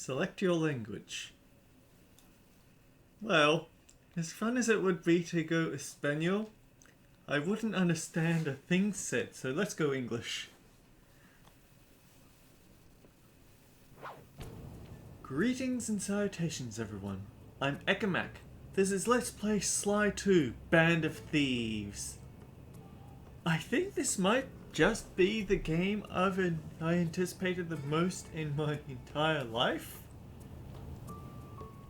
Select your language. Well, as fun as it would be to go Espanol, I wouldn't understand a thing said, so let's go English. Greetings and salutations, everyone. I'm Ekamak. This is Let's Play Sly 2, Band of Thieves. I think this might just be the game I anticipated the most in my entire life.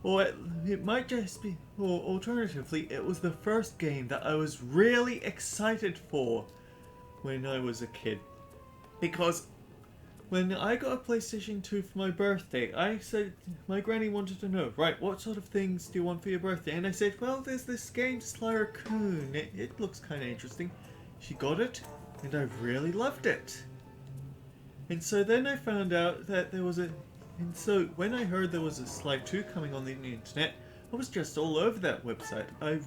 Or it might just be, or alternatively, it was the first game that I was really excited for when I was a kid. Because when I got a PlayStation 2 for my birthday, I said, my granny wanted to know, right, what sort of things do you want for your birthday? And I said, well, there's this game, Sly Raccoon. It looks kind of interesting. She got it, and I really loved it. And so then I found out that there was a... And so when I heard there was a Sly 2 coming on the internet, I was just all over that website. I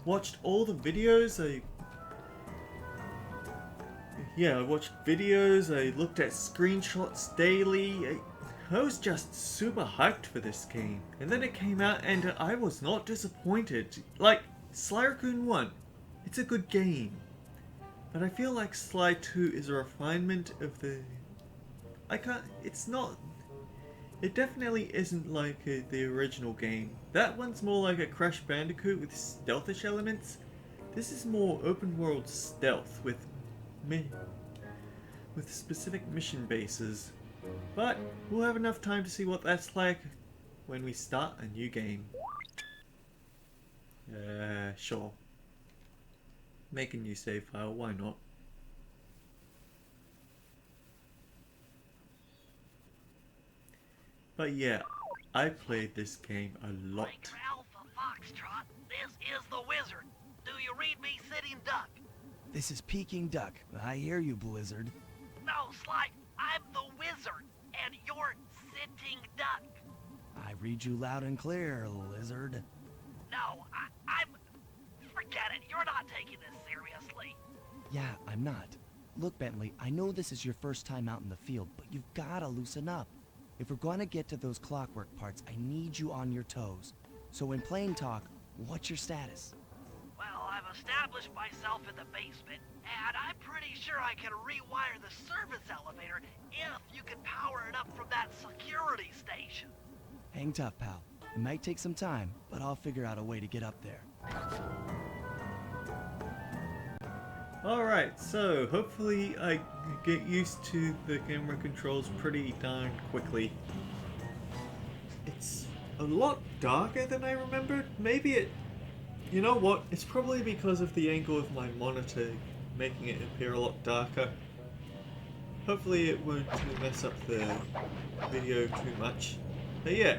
watched all the videos, I watched videos, I looked at screenshots daily. I was just super hyped for this game. And then it came out and I was not disappointed. Like, Sly Raccoon 1, it's a good game. But I feel like Sly 2 is a refinement of the... It definitely isn't like the original game. That one's more like a Crash Bandicoot with stealthish elements. This is more open world stealth with specific mission bases. But we'll have enough time to see what that's like when we start a new game. Sure. Make a new save file, why not? But yeah, I played this game a lot. Breaker Alpha Foxtrot, this is the Wizard. Do you read me, Sitting Duck? This is Peking Duck. I hear you, Blizzard. No, Sly, I'm the Wizard, and you're Sitting Duck. I read you loud and clear, Lizard. No, I'm... Forget it, you're not taking this seriously. Yeah, I'm not. Look, Bentley, I know this is your first time out in the field, but you've gotta loosen up. If we're going to get to those Clockwerk parts, I need you on your toes. So in plain talk, what's your status? Well, I've established myself in the basement, and I'm pretty sure I can rewire the service elevator if you can power it up from that security station. Hang tough, pal. It might take some time, but I'll figure out a way to get up there. Alright, so hopefully I get used to the camera controls pretty darn quickly. It's a lot darker than I remembered. Maybe it... You know what? It's probably because of the angle of my monitor making it appear a lot darker. Hopefully it won't mess up the video too much. But yeah,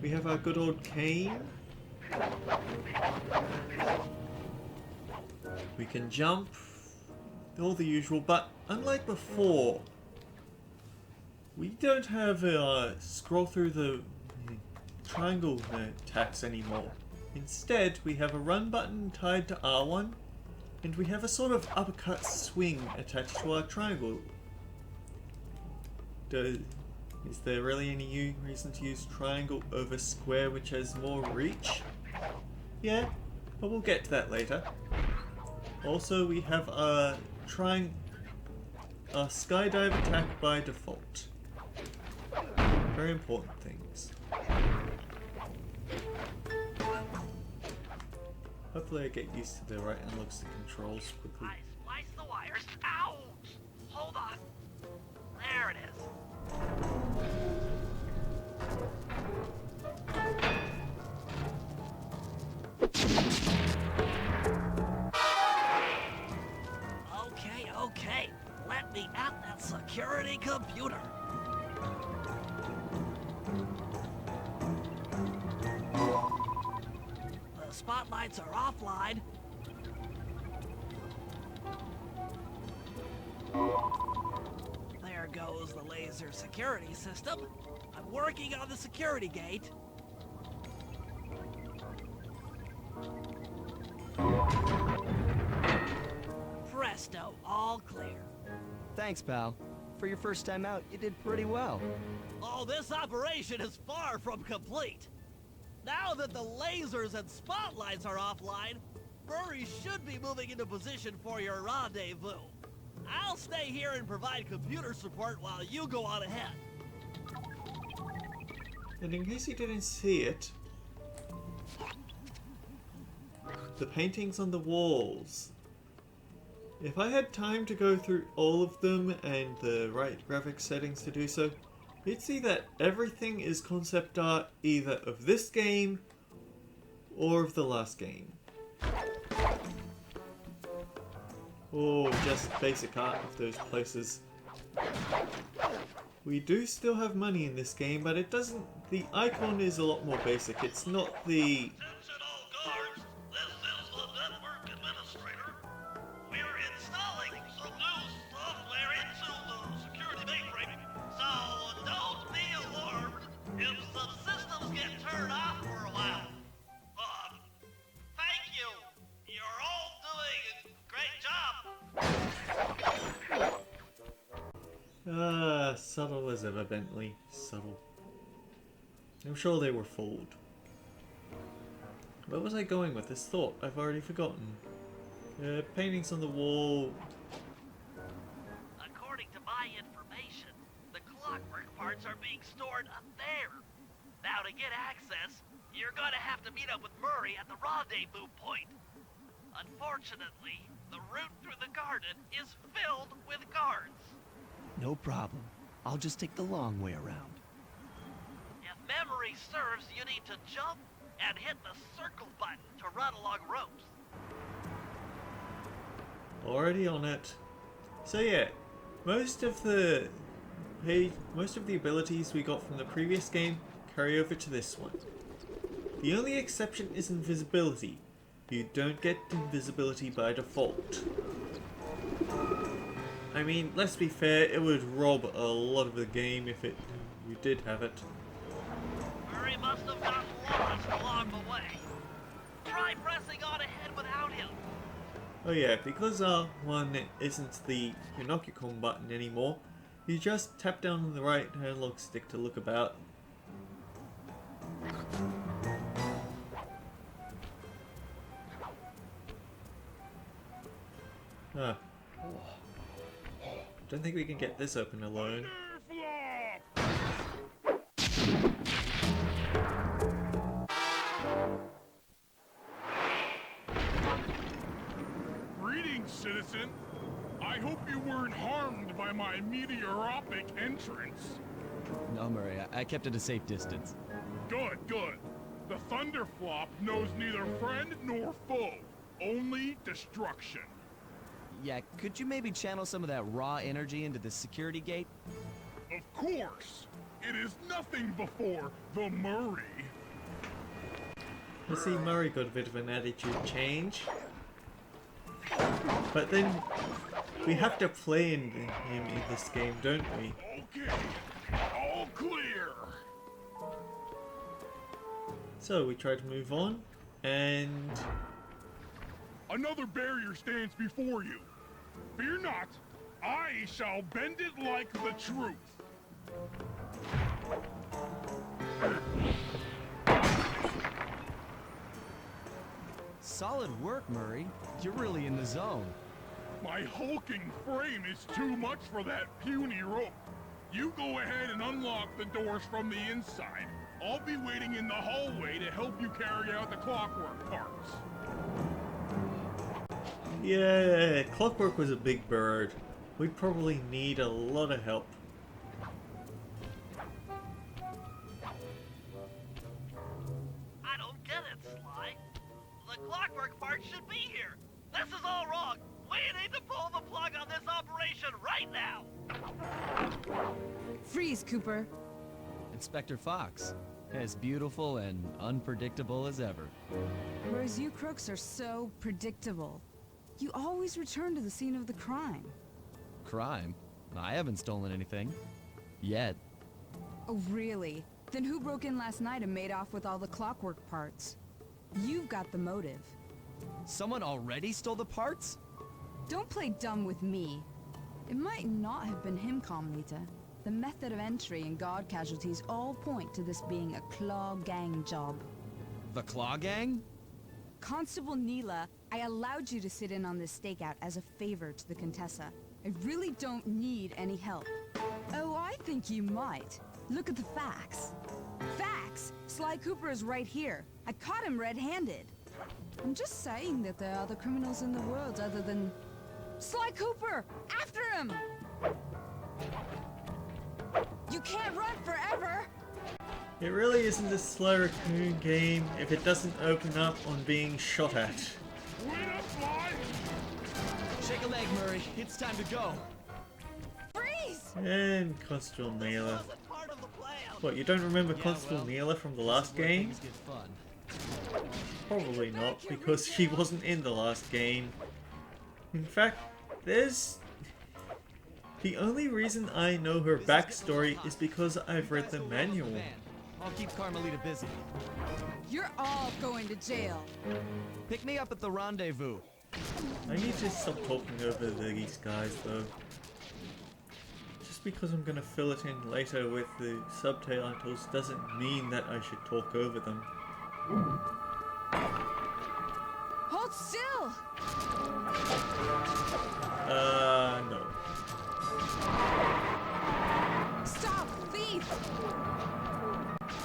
we have our good old cane. We can jump, all the usual, but unlike before, we don't have a scroll through the triangle attacks anymore. Instead, we have a run button tied to R1, and we have a sort of uppercut swing attached to our triangle. Is there really any reason to use triangle over square, which has more reach? Yeah, but we'll get to that later. Also, we have a skydive attack by default. Very important things. Hopefully I get used to the right analogs to controls quickly. I splice the wires. Ouch! Hold on. There it is. Okay. Let me at that security computer. The spotlights are offline. There goes the laser security system. I'm working on the security gate. Presto, all clear. Thanks, pal. For your first time out, you did pretty well. Oh, this operation is far from complete. Now that the lasers and spotlights are offline, Murray should be moving into position for your rendezvous. I'll stay here and provide computer support while you go on ahead. And in case you didn't see it, the paintings on the walls. If I had time to go through all of them and the right graphics settings to do so, you'd see that everything is concept art either of this game or of the last game. Or just basic art of those places. We do still have money in this game, but it doesn't... The icon is a lot more basic. It's not the... Attention all guards, this is the network administrator. We're installing some new software into the security mainframe, so don't be alarmed if some systems get turned off for a while. Thank you. You're all doing a great job. Subtle as ever, Bentley. Subtle. I'm sure they were fooled. Where was I going with this thought? I've already forgotten. Paintings on the wall. According to my information, the Clockwerk parts are being stored up there. Now to get access, you're gonna have to meet up with Murray at the rendezvous point. Unfortunately, the route through the garden is filled with guards. No problem. I'll just take the long way around. If memory serves, you need to jump and hit the circle button to run along ropes. Already on it. So yeah, most of the abilities we got from the previous game carry over to this one. The only exception is invisibility. You don't get invisibility by default. I mean, let's be fair, it would rob a lot of the game if you did have it. Murray must have gotten lost along the way. Try pressing on ahead without him. Oh yeah, because R1 isn't the Pinocchio button anymore, you just tap down on the right analog stick to look about. Ah. Don't think we can get this open alone. Greetings, citizen. I hope you weren't harmed by my meteoropic entrance. No, Murray, I kept at a safe distance. Good, good. The Thunderflop knows neither friend nor foe, only destruction. Yeah, could you maybe channel some of that raw energy into the security gate? Of course. It is nothing before the Murray. You see, Murray got a bit of an attitude change. But then, we have to play him in this game, don't we? Okay, all clear. So, we try to move on, and... Another barrier stands before you. Fear not, I shall bend it like the truth. Solid work, Murray. You're really in the zone. My hulking frame is too much for that puny rope. You go ahead and unlock the doors from the inside. I'll be waiting in the hallway to help you carry out the Clockwerk parts. Yeah, Clockwerk was a big bird. We'd probably need a lot of help. I don't get it, Sly. The Clockwerk part should be here. This is all wrong. We need to pull the plug on this operation right now. Freeze, Cooper. Inspector Fox. As beautiful and unpredictable as ever. Whereas you crooks are so predictable. You always return to the scene of the crime. Crime? I haven't stolen anything. Yet. Oh, really? Then who broke in last night and made off with all the Clockwerk parts? You've got the motive. Someone already stole the parts? Don't play dumb with me. It might not have been him, Carmelita. The method of entry and guard casualties all point to this being a Claw Gang job. The Claw Gang? Constable Neela, I allowed you to sit in on this stakeout as a favor to the Contessa. I really don't need any help. Oh, I think you might. Look at the facts. Facts! Sly Cooper is right here. I caught him red-handed. I'm just saying that there are other criminals in the world other than... Sly Cooper! After him! You can't run forever! It really isn't a Sly Raccoon game if it doesn't open up on being shot at. Wait up, Sly! Shake a leg, Murray. It's time to go. Freeze! And Constable Neela. Wasn't part of the plan. What, you don't remember Yeah, Constable well, Neela from the last Where game? things get fun. Probably not, because she wasn't in the last game. In fact, there's... The only reason I know her backstory is because I've read the manual. I'll keep Carmelita busy. You're all going to jail. Pick me up at the rendezvous. I need to stop talking over these guys though. Just because I'm gonna fill it in later with the subtitles doesn't mean that I should talk over them. Hold still! No. Stop, thief!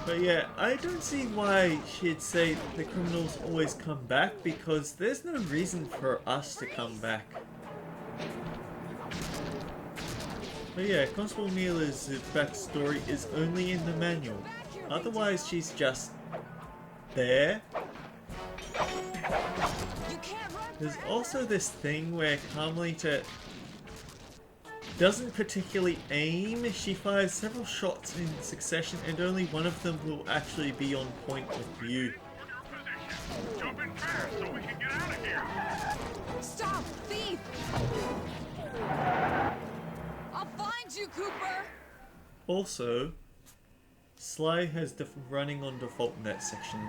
But yeah, I don't see why she'd say the criminals always come back, because there's no reason for us to come back. But yeah, Constable Neela's backstory is only in the manual. Otherwise, she's just there. You can't run There's forever. also this thing where Carmelita doesn't particularly aim. She fires several shots in succession and only one of them will actually be on point with you. Jump in fast so we can get out of here! Stop, thief! I'll find you, Cooper! Also, Sly has running on default in that section.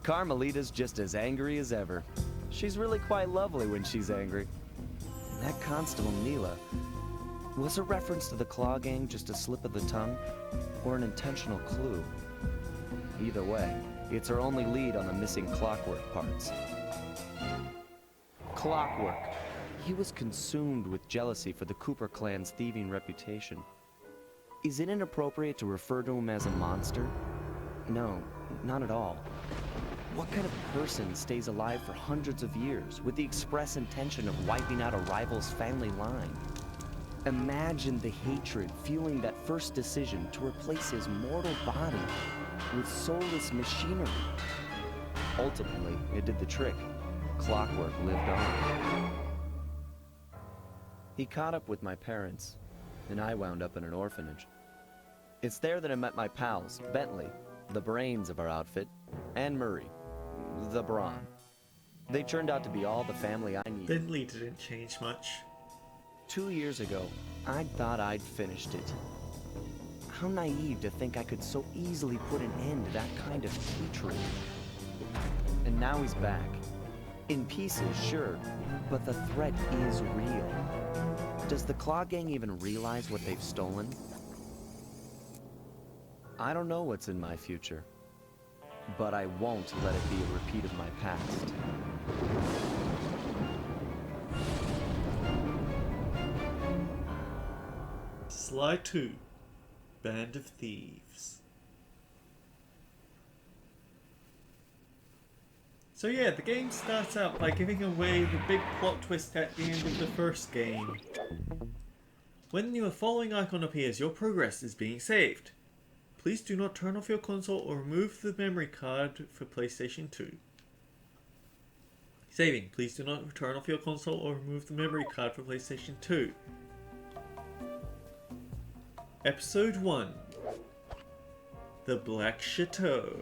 Carmelita's just as angry as ever. She's really quite lovely when she's angry. And that Constable Neela, was a reference to the Claw Gang just a slip of the tongue, or an intentional clue? Either way, it's her only lead on the missing Clockwerk parts. Clockwerk. He was consumed with jealousy for the Cooper clan's thieving reputation. Is it inappropriate to refer to him as a monster? No, not at all. What kind of person stays alive for hundreds of years with the express intention of wiping out a rival's family line? Imagine the hatred fueling that first decision to replace his mortal body with soulless machinery. Ultimately, it did the trick. Clockwerk lived on. He caught up with my parents, and I wound up in an orphanage. It's there that I met my pals, Bentley, the brains of our outfit, and Murray, the brawn. They turned out to be all the family I needed. Bentley didn't change much. 2 years ago, I thought I'd finished it. How naive to think I could so easily put an end to that kind of hatred. And now he's back. In pieces, sure, but the threat is real. Does the Claw Gang even realize what they've stolen? I don't know what's in my future, but I won't let it be a repeat of my past. Sly 2, Band of Thieves. So yeah, the game starts out by giving away the big plot twist at the end of the first game. When your following icon appears, your progress is being saved. Please do not turn off your console or remove the memory card for PlayStation 2. Saving. Please do not turn off your console or remove the memory card for PlayStation 2. Episode 1. The Black Chateau.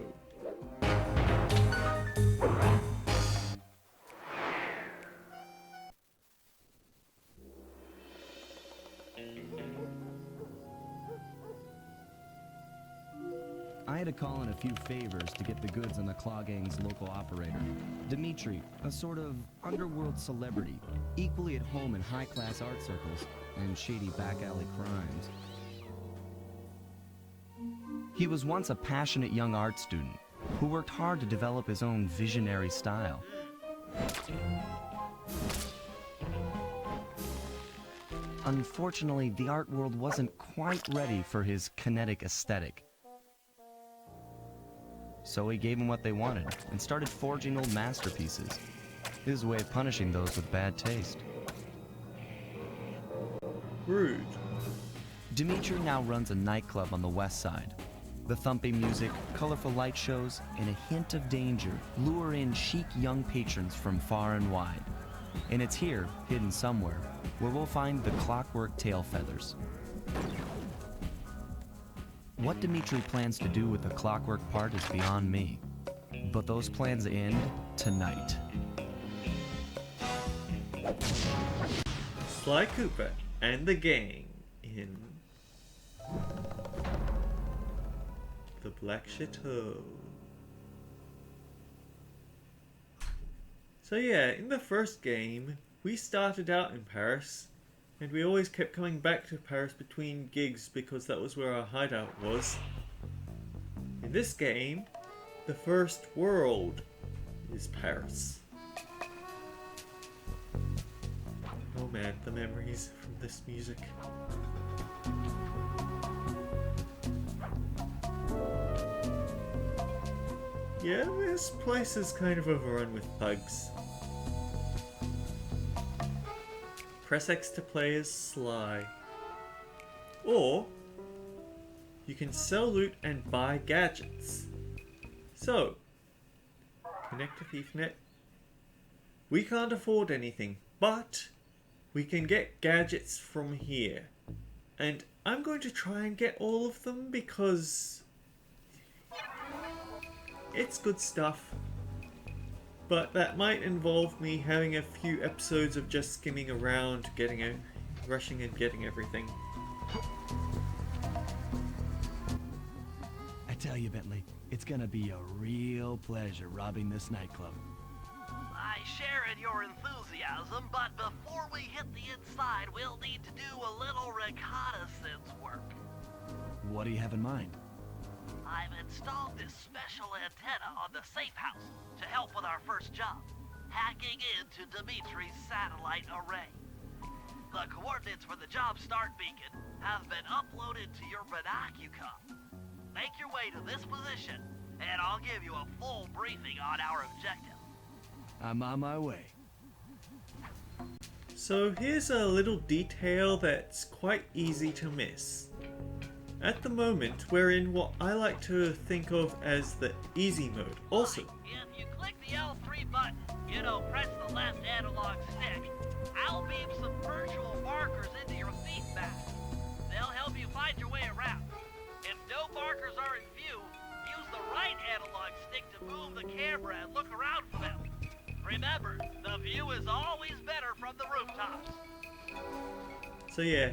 I I had to call in a few favors to get the goods on the Claw Gang's local operator, Dimitri, a sort of underworld celebrity, equally at home in high-class art circles and shady back-alley crimes. He was once a passionate young art student who worked hard to develop his own visionary style. Unfortunately, the art world wasn't quite ready for his kinetic aesthetic. So he gave them what they wanted and started forging old masterpieces. His way of punishing those with bad taste. Rude. Dimitri now runs a nightclub on the west side. The thumping music, colorful light shows, and a hint of danger lure in chic young patrons from far and wide. And it's here, hidden somewhere, where we'll find the Clockwerk tail feathers. What Dimitri plans to do with the Clockwerk part is beyond me. But those plans end tonight. Sly Cooper and the gang in the Black Chateau. So yeah, in the first game, we started out in Paris, and we always kept coming back to Paris between gigs because that was where our hideout was. In this game, the first world is Paris. Oh man, the memories from this music. Yeah, this place is kind of overrun with bugs. Press X to play as Sly. Or, you can sell loot and buy gadgets. So, connect to ThiefNet. We can't afford anything, but we can get gadgets from here. And I'm going to try and get all of them because it's good stuff. But that might involve me having a few episodes of just skimming around, rushing and getting everything. I tell you, Bentley, it's gonna be a real pleasure robbing this nightclub. I share in your enthusiasm, but before we hit the inside, we'll need to do a little reconnaissance work. What do you have in mind? I've installed this special antenna on the safe house to help with our first job, hacking into Dimitri's satellite array. The coordinates for the job start beacon have been uploaded to your binocucom. Make your way to this position, and I'll give you a full briefing on our objective. I'm on my way. So here's a little detail that's quite easy to miss. At the moment, we're in what I like to think of as the easy mode. Also, If you click the L3 button, press the left analog stick, I'll beam some virtual markers into your thief map. They'll help you find your way around. If no markers are in view, use the right analog stick to move the camera and look around for them. Remember, the view is always better from the rooftops. so yeah,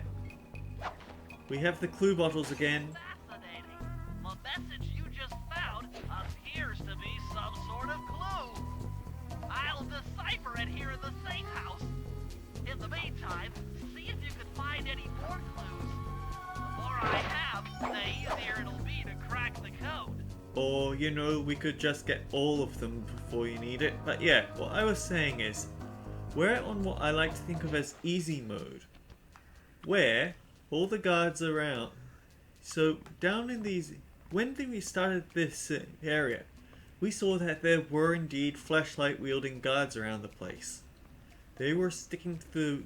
we have the clue bottles again. Fascinating. The message you just found appears to be some sort of clue. I'll decipher it here in the safe house. In the meantime, see if you can find any more clues. The more I have, the easier it'll be to crack the code. Or, we could just get all of them before you need it. But yeah, what I was saying is, we're on what I like to think of as easy mode, where all the guards are around. So down in these, when we started this area, we saw that there were indeed flashlight wielding guards around the place. They were sticking to the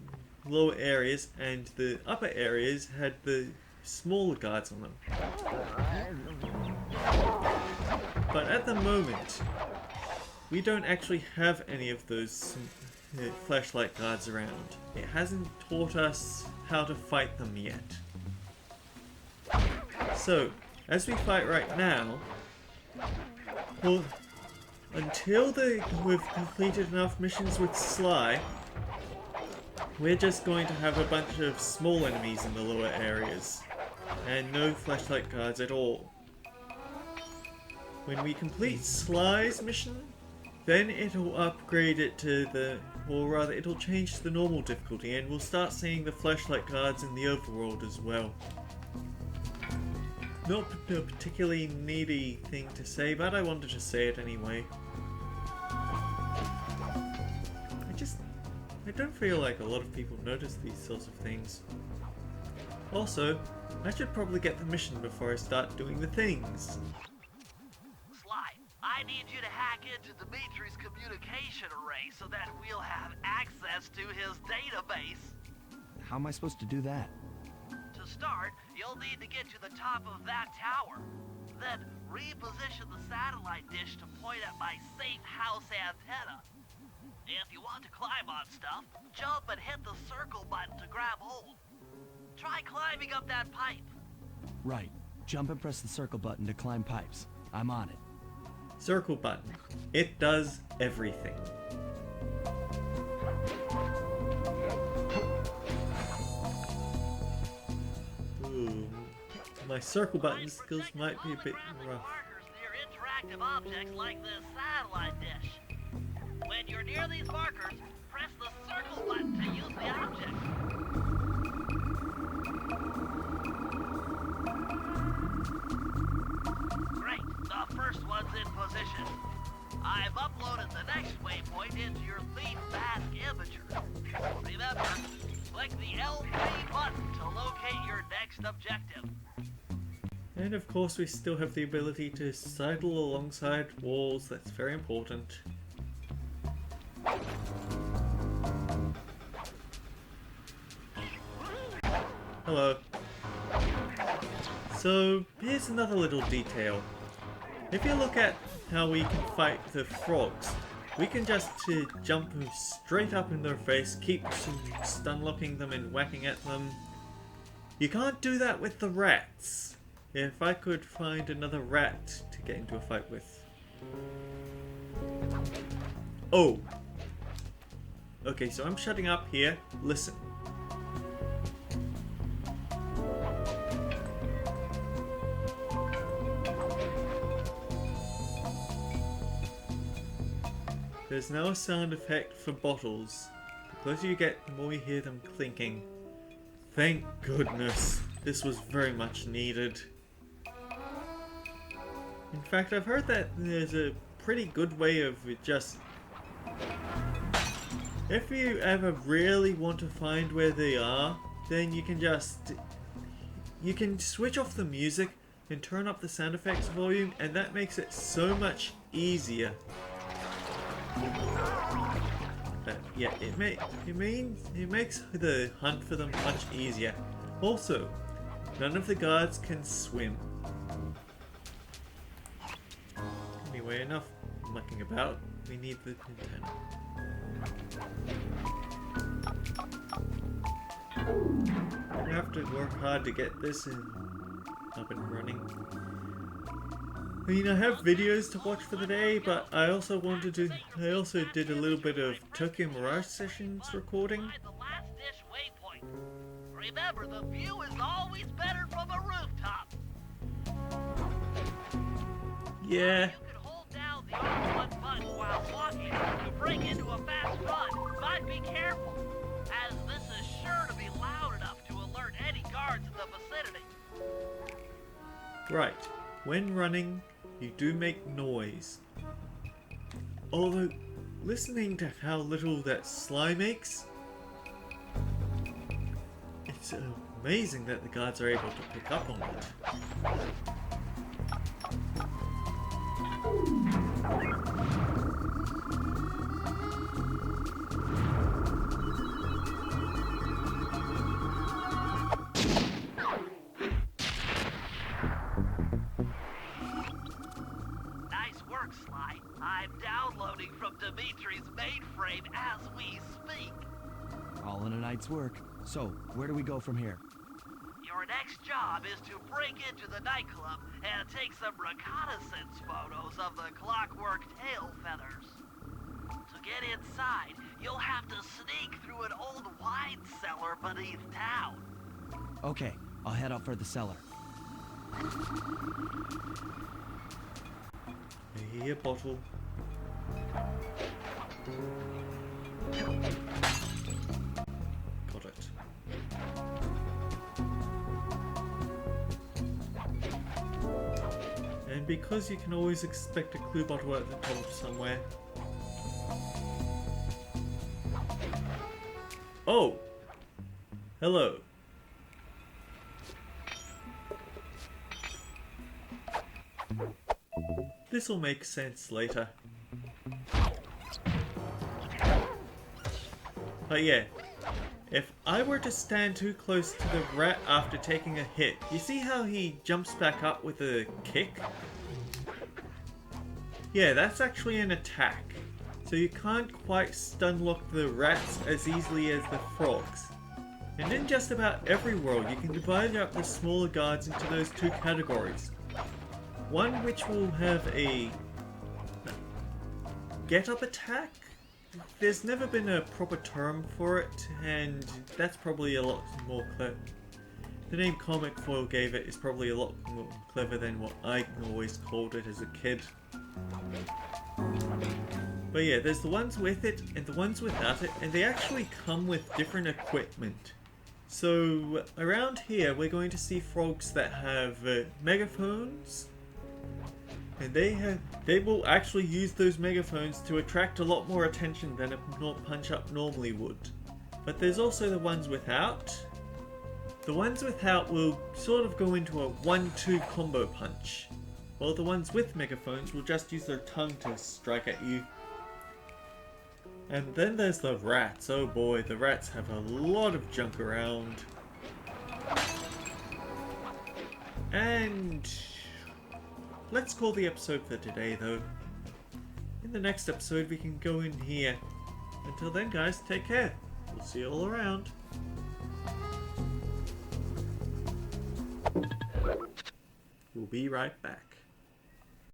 lower areas, and the upper areas had the smaller guards on them. But at the moment, we don't actually have any of those flashlight guards around. It hasn't taught us how to fight them yet. So, as we fight right now, well, until we've completed enough missions with Sly, we're just going to have a bunch of small enemies in the lower areas, and no flashlight guards at all. when we complete Sly's mission, then it'll upgrade it to or rather it'll change to the normal difficulty, and we'll start seeing the flashlight guards in the overworld as well. Not a particularly needy thing to say, but I wanted to say it anyway. I don't feel like a lot of people notice these sorts of things. Also, I should probably get the mission before I start doing the things. Sly, I need you to hack into Dimitri's communication array so that we'll have access to his database. How am I supposed to do that? To start, you'll need to get to the top of that tower. Then reposition the satellite dish to point at my safe house antenna. If you want to climb on stuff, jump and hit the circle button to grab hold. Try climbing up that pipe. Right. Jump and press the circle button to climb pipes. I'm on it. Circle button. It does everything. Ooh, my circle button skills might be a bit rough. Markers near interactive objects like this satellite dish. When you're near these markers, press the circle button to use the object. Great, the first one's in position. I've uploaded the next waypoint into your Thief Mask Imager. Remember, click the L3 button to locate your next objective. And of course we still have the ability to sidle alongside walls, that's very important. Hello. So, here's another little detail. If you look at how we can fight the frogs, we can just jump straight up in their face, keep stun locking them and whacking at them. You can't do that with the rats. If I could find another rat to get into a fight with. Oh! Okay, so I'm shutting up here. Listen. There's now a sound effect for bottles. The closer you get, the more you hear them clinking. Thank goodness. This was very much needed. In fact, I've heard that there's a pretty good way of just... If you ever really want to find where they are, then you can just... You can switch off the music and turn up the sound effects volume, and that makes it so much easier. But yeah, it makes the hunt for them much easier. Also, none of the guards can swim. Anyway, enough mucking about. We need the antenna. We have to work hard to get this up and running. I mean, I have videos to watch for the day, but I also did a little bit of Tokyo Mirage Sessions recording. The last dish waypoint. Remember, the view is always better from a rooftop. Yeah. You can hold down the R1 button while walking to break into a fast run, but be careful, as this is sure to be loud enough to alert any guards in the vicinity. Right. When running, you do make noise. Although, listening to how little that Sly makes, it's amazing that the guards are able to pick up on it. Nice work, Sly. I'm downloading from Dimitri's mainframe as we speak. All in a night's work. So, where do we go from here? Your next job is to break into the nightclub and take some reconnaissance photos of the Clockwerk tail feathers. To get inside, you'll have to sneak through an old wine cellar beneath town. Okay, I'll head out for the cellar. A bottle. Got it. And because you can always expect a clue bottle at the top somewhere. Oh! Hello. This will make sense later. But yeah, if I were to stand too close to the rat after taking a hit, you see how he jumps back up with a kick? Yeah, that's actually an attack. So you can't quite stun lock the rats as easily as the frogs. And in just about every world, you can divide up the smaller guards into those two categories. One which will have a get-up attack? There's never been a proper term for it, and that's probably a lot more clever. The name Comic Foil gave it is probably a lot more clever than what I always called it as a kid. But yeah, there's the ones with it and the ones without it, and they actually come with different equipment. So around here we're going to see frogs that have megaphones, and they will actually use those megaphones to attract a lot more attention than a punch-up normally would. But there's also the ones without. The ones without will sort of go into a 1-2 combo punch, while the ones with megaphones will just use their tongue to strike at you. And then there's the rats. Oh boy, the rats have a lot of junk around. And let's call the episode for today though. In the next episode we can go in here. Until then guys, take care. We'll see you all around. We'll be right back.